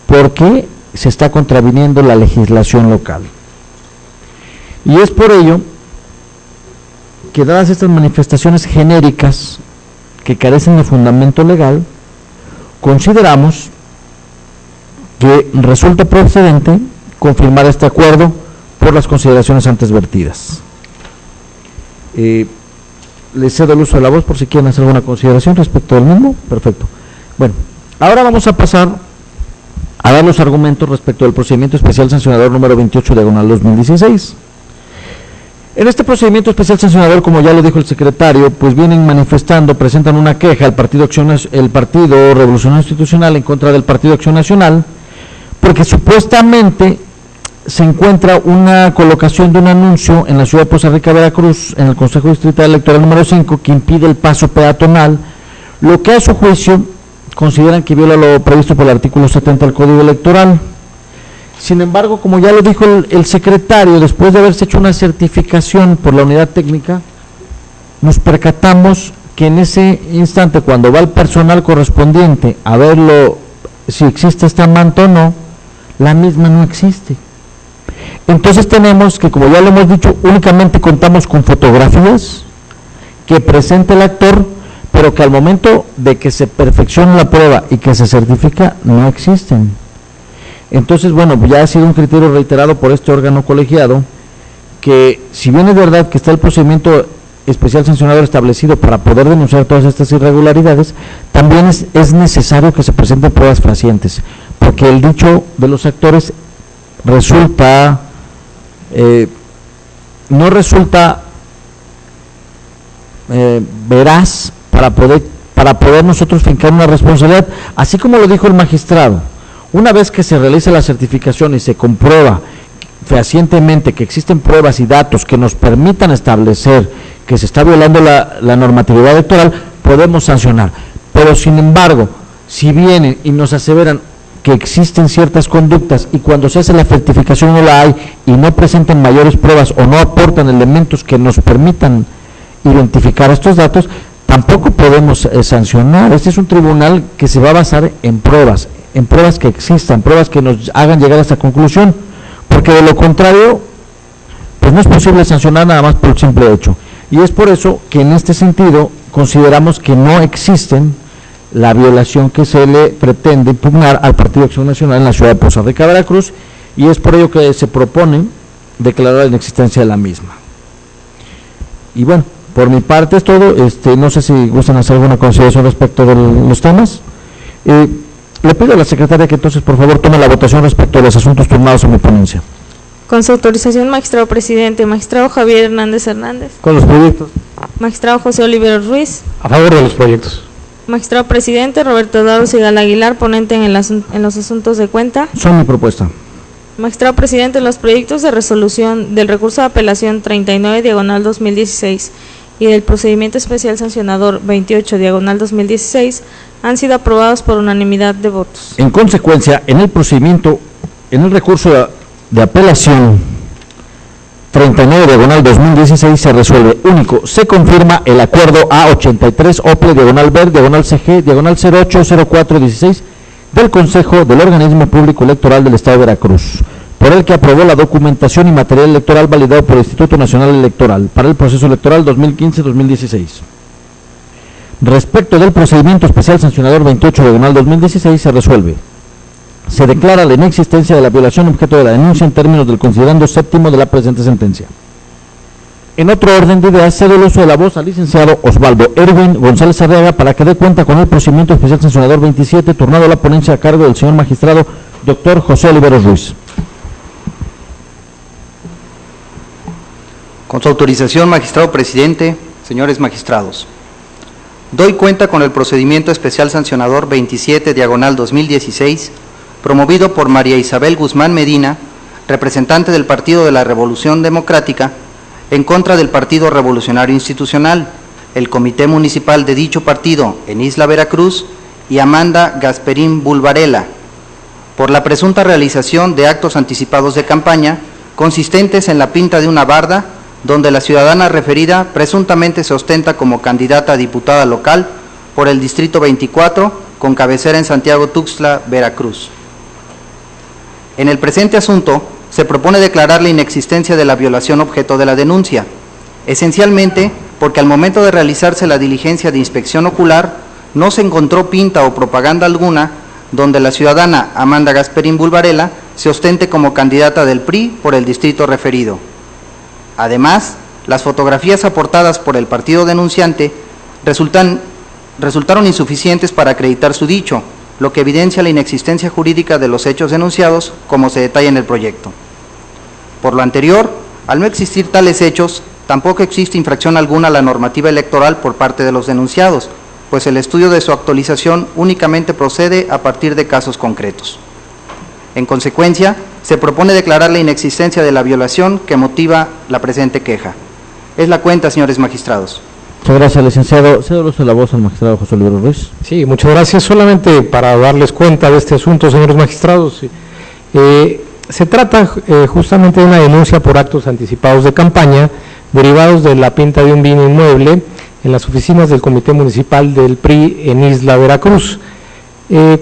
por qué se está contraviniendo la legislación local. Y es por ello que, dadas estas manifestaciones genéricas que carecen de fundamento legal, consideramos que resulta procedente confirmar este acuerdo por las consideraciones antes vertidas. Les cedo el uso de la voz por si quieren hacer alguna consideración respecto del mismo. Perfecto. Bueno, ahora vamos a pasar a dar los argumentos respecto del procedimiento especial sancionador número 28/2016. En este procedimiento especial sancionador, como ya lo dijo el secretario, pues vienen manifestando, presentan una queja al Partido Revolucionario Institucional en contra del Partido Acción Nacional, porque supuestamente se encuentra una colocación de un anuncio en la ciudad de Poza Rica, Veracruz, en el Consejo Distrital Electoral número 5, que impide el paso peatonal, lo que a su juicio consideran que viola lo previsto por el artículo 70 del Código Electoral. Sin embargo, como ya lo dijo el secretario, después de haberse hecho una certificación por la unidad técnica, nos percatamos que en ese instante, cuando va el personal correspondiente a verlo, si existe esta manta o no, la misma no existe. Entonces tenemos que, como ya lo hemos dicho, únicamente contamos con fotografías que presenta el actor, pero que al momento de que se perfecciona la prueba y que se certifica, no existen. Entonces, bueno, ya ha sido un criterio reiterado por este órgano colegiado, que si bien es verdad que está el procedimiento especial sancionador establecido para poder denunciar todas estas irregularidades, también es necesario que se presenten pruebas fehacientes, porque el dicho de los actores resulta, no resulta veraz para poder nosotros fincar una responsabilidad, así como lo dijo el magistrado. Una vez que se realiza la certificación y se comprueba fehacientemente que existen pruebas y datos que nos permitan establecer que se está violando la normatividad electoral, podemos sancionar. Pero sin embargo, si vienen y nos aseveran que existen ciertas conductas y cuando se hace la certificación no la hay y no presentan mayores pruebas o no aportan elementos que nos permitan identificar estos datos, tampoco podemos sancionar. Este es un tribunal que se va a basar en pruebas que existan, pruebas que nos hagan llegar a esta conclusión, porque de lo contrario, pues no es posible sancionar nada más por el simple hecho. Y es por eso que en este sentido consideramos que no existen la violación que se le pretende impugnar al Partido Acción Nacional en la ciudad de Poza Rica, Veracruz, y es por ello que se propone declarar la inexistencia de la misma. Y bueno, por mi parte es todo. No sé si gustan hacer alguna consideración respecto de los temas. Le pido a la secretaria que entonces por favor tome la votación respecto a los asuntos turnados en mi ponencia. Con su autorización, magistrado presidente, magistrado Javier Hernández Hernández. Con los proyectos. Magistrado José Olivero Ruiz. A favor de los proyectos. Magistrado presidente Roberto Eduardo Sigala Aguilar, ponente en los asuntos de cuenta. Son mi propuesta. Magistrado presidente, los proyectos de resolución del recurso de apelación 39/2016 y del procedimiento especial sancionador 28/2016 han sido aprobados por unanimidad de votos. En consecuencia, en el recurso de apelación 39/2016 se resuelve: único, se confirma el acuerdo A83 OPLE/BER/CG/080416 del Consejo del Organismo Público Electoral del Estado de Veracruz, por el que aprobó la documentación y material electoral validado por el Instituto Nacional Electoral para el proceso electoral 2015-2016. Respecto del procedimiento especial sancionador 28/2016 se resuelve: se declara la inexistencia de la violación objeto de la denuncia en términos del considerando séptimo de la presente sentencia. En otro orden de ideas, cedo el uso de la voz al licenciado Osvaldo Erwin González Arriaga para que dé cuenta con el procedimiento especial sancionador 27, turnado a la ponencia a cargo del señor magistrado doctor José Oliveros Ruiz. Con su autorización, magistrado presidente, señores magistrados, doy cuenta con el procedimiento especial sancionador 27/2016, promovido por María Isabel Guzmán Medina, representante del Partido de la Revolución Democrática, en contra del Partido Revolucionario Institucional, el Comité Municipal de dicho partido en Isla Veracruz y Amanda Gasperín Bulvarela, por la presunta realización de actos anticipados de campaña consistentes en la pinta de una barda donde la ciudadana referida presuntamente se ostenta como candidata a diputada local por el Distrito 24, con cabecera en Santiago Tuxtla, Veracruz. En el presente asunto, se propone declarar la inexistencia de la violación objeto de la denuncia, esencialmente porque al momento de realizarse la diligencia de inspección ocular, no se encontró pinta o propaganda alguna donde la ciudadana Amanda Gasperín Bulvarela se ostente como candidata del PRI por el distrito referido. Además, las fotografías aportadas por el partido denunciante resultaron insuficientes para acreditar su dicho, lo que evidencia la inexistencia jurídica de los hechos denunciados, como se detalla en el proyecto. Por lo anterior, al no existir tales hechos, tampoco existe infracción alguna a la normativa electoral por parte de los denunciados, pues el estudio de su actualización únicamente procede a partir de casos concretos. En consecuencia, se propone declarar la inexistencia de la violación que motiva la presente queja. Es la cuenta, señores magistrados. Muchas gracias, licenciado. Cedo el uso de la voz al magistrado José Oliveros Ruiz. Sí, muchas gracias. Solamente para darles cuenta de este asunto, señores magistrados, se trata justamente de una denuncia por actos anticipados de campaña derivados de la pinta de un bien inmueble en las oficinas del Comité Municipal del PRI en Isla Veracruz.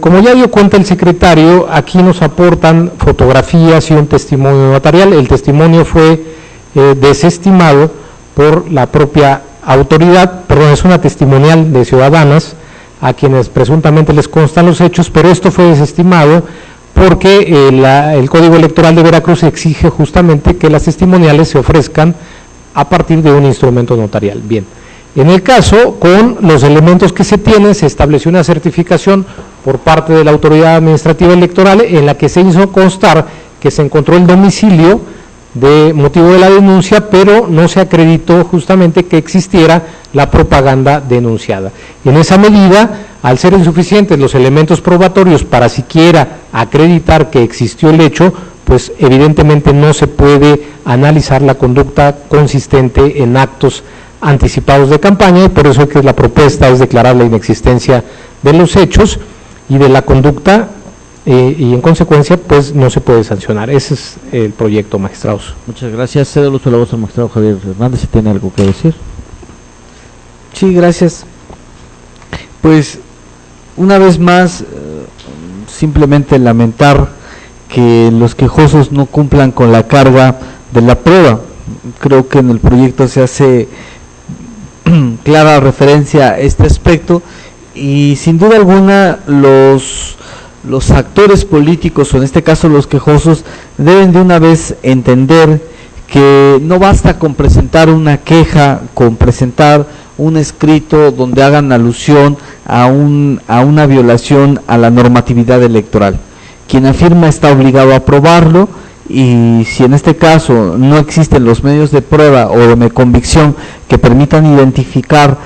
Como ya dio cuenta el secretario, aquí nos aportan fotografías y un testimonio notarial. El testimonio fue desestimado por la propia autoridad, perdón, es una testimonial de ciudadanas a quienes presuntamente les constan los hechos, pero esto fue desestimado porque el Código Electoral de Veracruz exige justamente que las testimoniales se ofrezcan a partir de un instrumento notarial. Bien, en el caso, con los elementos que se tienen, se estableció una certificación por parte de la Autoridad Administrativa Electoral en la que se hizo constar que se encontró el domicilio de motivo de la denuncia, pero no se acreditó justamente que existiera la propaganda denunciada. En esa medida, al ser insuficientes los elementos probatorios para siquiera acreditar que existió el hecho, pues evidentemente no se puede analizar la conducta consistente en actos anticipados de campaña, y por eso que la propuesta es declarar la inexistencia de los hechos y de la conducta, y en consecuencia pues no se puede sancionar. Ese es el proyecto, magistrados. Muchas gracias. Cedo el uso de la voz al magistrado Javier Hernández, si tiene algo que decir. Sí, gracias. Pues una vez más, simplemente lamentar que los quejosos no cumplan con la carga de la prueba. Creo que en el proyecto se hace clara referencia a este aspecto, y sin duda alguna los actores políticos, o en este caso los quejosos, deben de una vez entender que no basta con presentar una queja, con presentar un escrito donde hagan alusión a una violación a la normatividad electoral. Quien afirma está obligado a probarlo, y si en este caso no existen los medios de prueba o de convicción que permitan identificar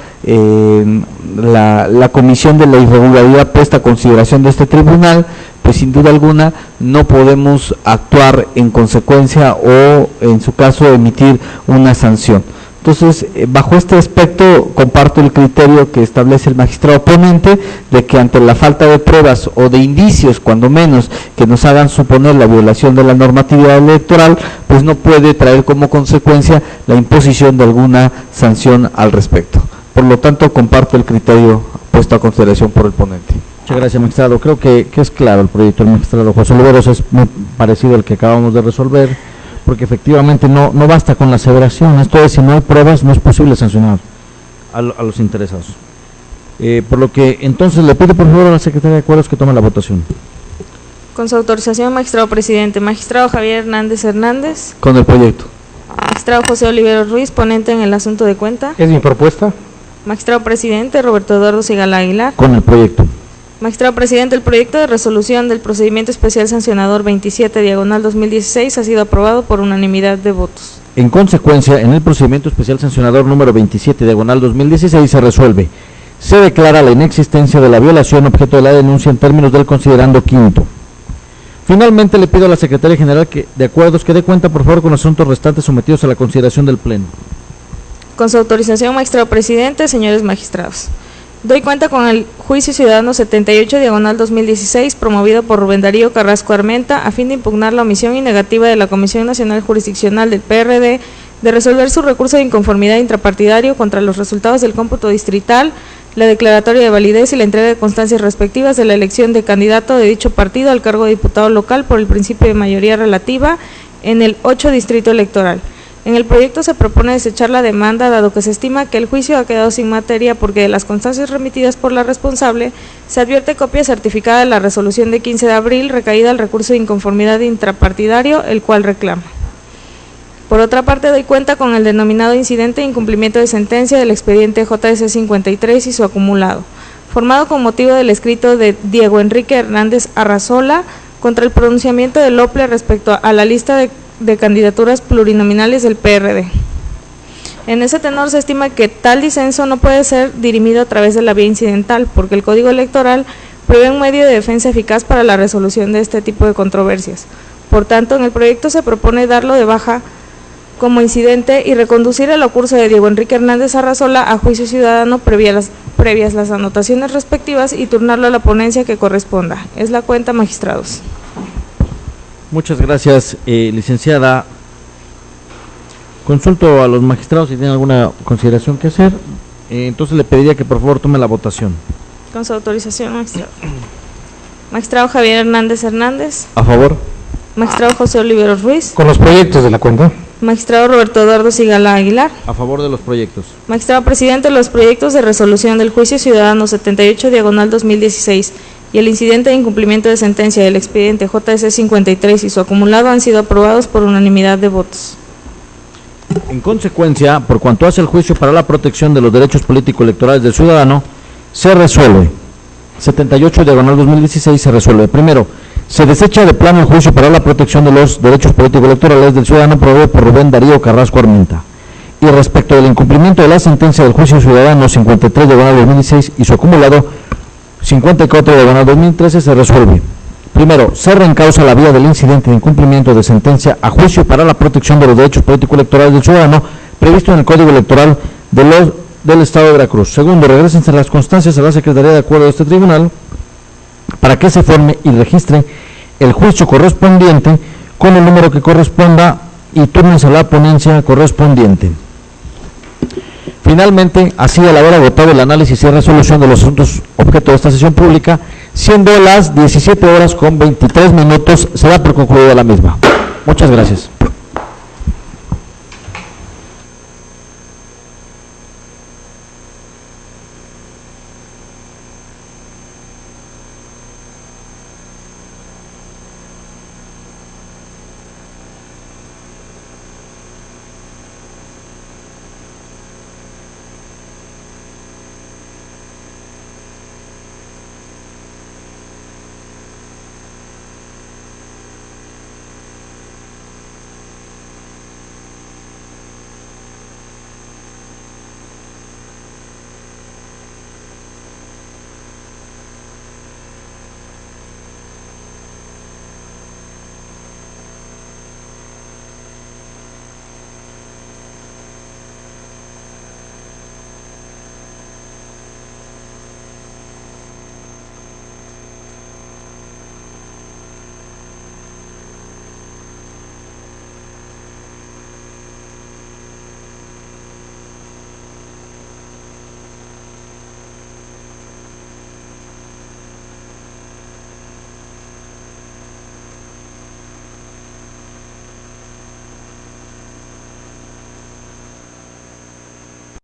la comisión de la irregularidad puesta a consideración de este tribunal, pues sin duda alguna no podemos actuar en consecuencia o en su caso emitir una sanción. Entonces, bajo este aspecto, comparto el criterio que establece el magistrado ponente de que ante la falta de pruebas o de indicios, cuando menos, que nos hagan suponer la violación de la normatividad electoral, pues no puede traer como consecuencia la imposición de alguna sanción al respecto. Por lo tanto, comparto el criterio puesto a consideración por el ponente. Muchas gracias, magistrado. Creo que es claro el proyecto del magistrado José Oliveros, es muy parecido al que acabamos de resolver, porque efectivamente no basta con la aseveración. Esto es, si no hay pruebas, no es posible sancionar a los interesados. Por lo que entonces le pido por favor a la secretaria de Acuerdos que tome la votación. Con su autorización, magistrado presidente. Magistrado Javier Hernández Hernández. Con el proyecto. Magistrado José Olivero Ruiz, ponente en el asunto de cuenta. Es mi propuesta. Magistrado presidente Roberto Eduardo Sigala Aguilar. Con el proyecto. Magistrado presidente, el proyecto de resolución del procedimiento especial sancionador 27/2016 ha sido aprobado por unanimidad de votos. En consecuencia, en el procedimiento especial sancionador número 27/2016 se resuelve: se declara la inexistencia de la violación objeto de la denuncia en términos del considerando quinto. Finalmente, le pido a la Secretaría General de Acuerdos que dé cuenta, por favor, con los asuntos restantes sometidos a la consideración del Pleno. Con su autorización, magistrado presidente, señores magistrados. Doy cuenta con el juicio ciudadano 78/2016 promovido por Rubén Darío Carrasco Armenta a fin de impugnar la omisión y negativa de la Comisión Nacional Jurisdiccional del PRD de resolver su recurso de inconformidad intrapartidario contra los resultados del cómputo distrital, la declaratoria de validez y la entrega de constancias respectivas de la elección de candidato de dicho partido al cargo de diputado local por el principio de mayoría relativa en el 8 distrito electoral. En el proyecto se propone desechar la demanda, dado que se estima que el juicio ha quedado sin materia porque de las constancias remitidas por la responsable se advierte copia certificada de la resolución de 15 de abril recaída al recurso de inconformidad intrapartidario, el cual reclama. Por otra parte, doy cuenta con el denominado incidente de incumplimiento de sentencia del expediente JS 53 y su acumulado, formado con motivo del escrito de Diego Enrique Hernández Arrazola contra el pronunciamiento del OPLE respecto a la lista de candidaturas plurinominales del PRD. En ese tenor se estima que tal disenso no puede ser dirimido a través de la vía incidental, porque el Código Electoral prevé un medio de defensa eficaz para la resolución de este tipo de controversias. Por tanto, en el proyecto se propone darlo de baja como incidente y reconducir el ocurso de Diego Enrique Hernández Arrazola a juicio ciudadano previas las anotaciones respectivas y turnarlo a la ponencia que corresponda. Es la cuenta, magistrados. Muchas gracias, licenciada. Consulto a los magistrados si tienen alguna consideración que hacer. Entonces le pediría que por favor tome la votación. Con su autorización, magistrado. Magistrado Javier Hernández Hernández. A favor. Magistrado José Olivero Ruiz. Con los proyectos de la cuenta. Magistrado Roberto Eduardo Sigala Aguilar. A favor de los proyectos. Magistrado presidente, los proyectos de resolución del juicio ciudadano 78/2016 y el incidente de incumplimiento de sentencia del expediente JS 53 y su acumulado han sido aprobados por unanimidad de votos. En consecuencia, por cuanto hace el juicio para la protección de los derechos político-electorales del ciudadano, se resuelve. 78/2016 se resuelve. Primero, se desecha de plano el juicio para la protección de los derechos político-electorales del ciudadano promovido por Rubén Darío Carrasco Armenta. Y respecto del incumplimiento de la sentencia del juicio ciudadano 53/2016 y su acumulado 54/2013 se resuelve. Primero, se reencausa la vía del incidente de incumplimiento de sentencia a juicio para la protección de los derechos político-electorales del ciudadano previsto en el Código Electoral del Estado de Veracruz. Segundo, regresense las constancias a la Secretaría de Acuerdo de este tribunal para que se forme y registre el juicio correspondiente con el número que corresponda y túrnense la ponencia correspondiente. Finalmente, así al haber agotado el análisis y resolución de los asuntos objeto de esta sesión pública, siendo las 17:23, se da por concluida la misma. Muchas gracias.